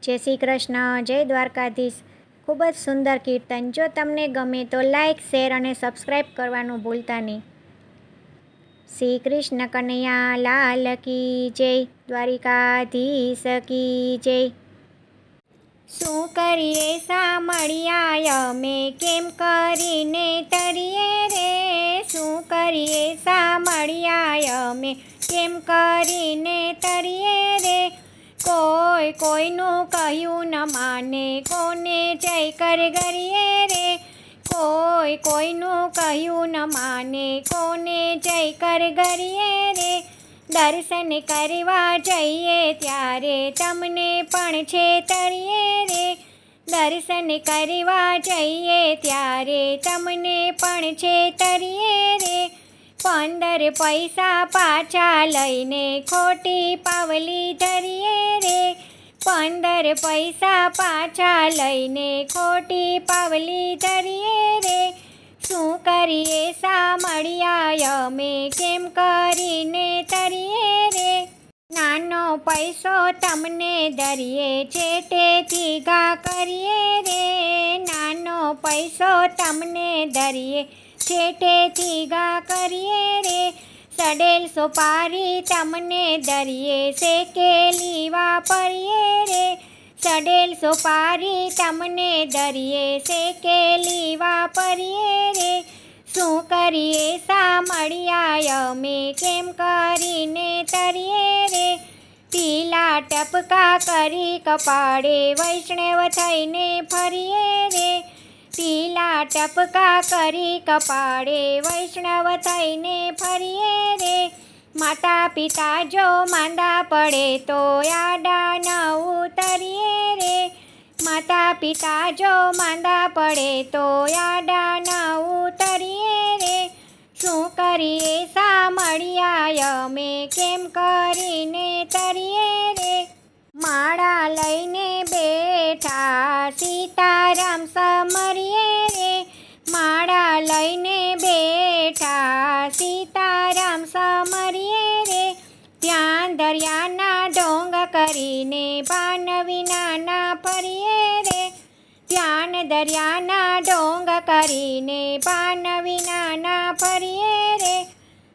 જય શ્રી કૃષ્ણ, જય દ્વારકાધીશ. ખૂબ જ સુંદર કીર્તન. જો તમને ગમે તો લાઈક, શેર અને સબસ્ક્રાઈબ કરવાનું ભૂલતા નહીં. શ્રી કૃષ્ણ કનૈયા લાલ કી જય, દ્વારિકાધીશ કી જય. શું કરીએ સામળિયા અમે, કેમ કરીને તરીએ રે? શું કરીએ સામળિયા અમે, કેમ કરીને તરીએ રે? કોઈ કોઈનું કહ્યું ન માને, કોને જય કર ગરીએ રે? કોઈ કોઈનું કહ્યું ન માને, કોને જય કર ગરીએ રે? દર્શન કરવા જઈએ ત્યારે તમને પણ છેતરીએ રે. દર્શન કરવા જઈએ ત્યારે તમને પણ છેતરીએ રે. 15 પૈસા પાછા લઈને ખોટી પાવલી ધરીએ રે. 15 પૈસા પાછા લઈને ખોટી પાવલી ધરીએ રે. શું કરીએ સામળિયા અમે, કેમ કરીને તરીએ રે? નાનો પૈસો તમને ધરીએ છેટેથી ઘા કરીએ રે. નાનો પૈસો તમને ધરીએ છેટેથી ઘા કરીએ રે. સડેલ સોપારી તમને ધરીએ શેકેલી વાપરીએ રે. સડેલ સોપારી તમને ધરીએ શેકેલી વાપરીએ રે. શું કરીએ સામળિયા અમે, કેમ કરીને તરીએ રે? ટીલા ટપકા કરી કપાળે વૈષ્ણવ થઈને ફરીએ રે. ટીલા ટપકા કરી કપાળે વૈષ્ણવ થઈને ફરીએ રે. માતા પિતા જો માંદા પડે તો આડા ન ઉતરીએ રે. માતા પિતા જો માંદા પડે તો આડા ન ઉતરીએ રે. શું કરીએ સામળિયા અમે, કેમ કરીને તરીએ રે? માળા લઈને બેઠા સીતારામ સમરીએ રે. માળા લઈને બેઠા સીતારામ સમરીએ રે. ત્યાં દરિયાના ઢોંગ કરીને પાન વિનાના ફરીએ રે. ત્યાં દરિયાના ઢોંગ કરીને પાન વિનાના ફરીએ રે.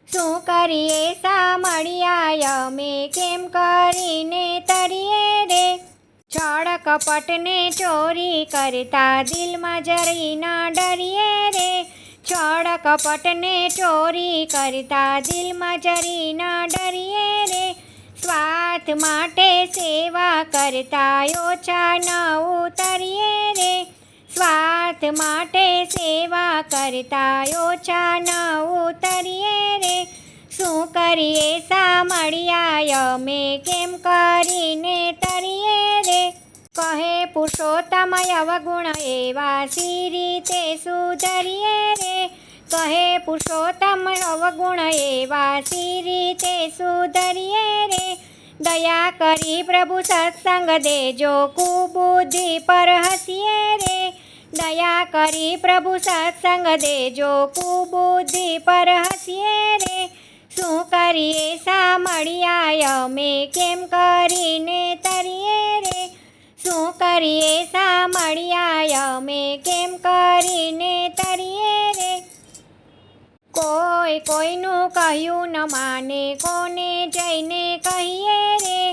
શું કરીએ સામળિયા અમે, કેમ કરીને તરીએ રે? છળ કપટને ચોરી કરતા દિલમાં જરી ના ડરીએ રે. છળ કપટને ચોરી કરતા દિલમાં જરી ના ડરીએ રે. સ્વાર્થ માટે સેવા કરતા ઓછા ન ઉતરીએ રે. સ્વાર્થ માટે સેવા કરતા ઓછા ન ઉતરીએ રે. શું કરીએ સામળિયા અમે, કેમ કરીને તરીએ રે? કહે પુરુષોત્તમ અવગુણ એવા સી રીતે સુધરીએ રે? કહે પુરુષોત્તમ અવગુણ એવા સી રીતે સુધરીએ રે? દયા કરી પ્રભુ સત્સંગ દેજો, કુબુદ્ધિ પર હસીએ રે. દયા કરી પ્રભુ સત્સંગ દેજો, કુબુદ્ધિ પર હસીએ રે. શું કરીએ સામળિયા અમે, કેમ કરીને તરીએ રે? શું કરીએ સામળિયા અમે, કેમ કરીને તરીએ રે? કોઈ કોઈનું કહ્યું ન માને, કોને જઈને કહીએ રે?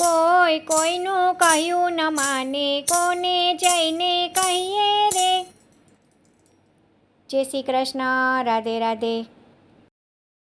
કોઈ કોઈનું કહ્યું ન માને, કોને જઈને કહીએ રે? જય શ્રી કૃષ્ણ. રાધે રાધે.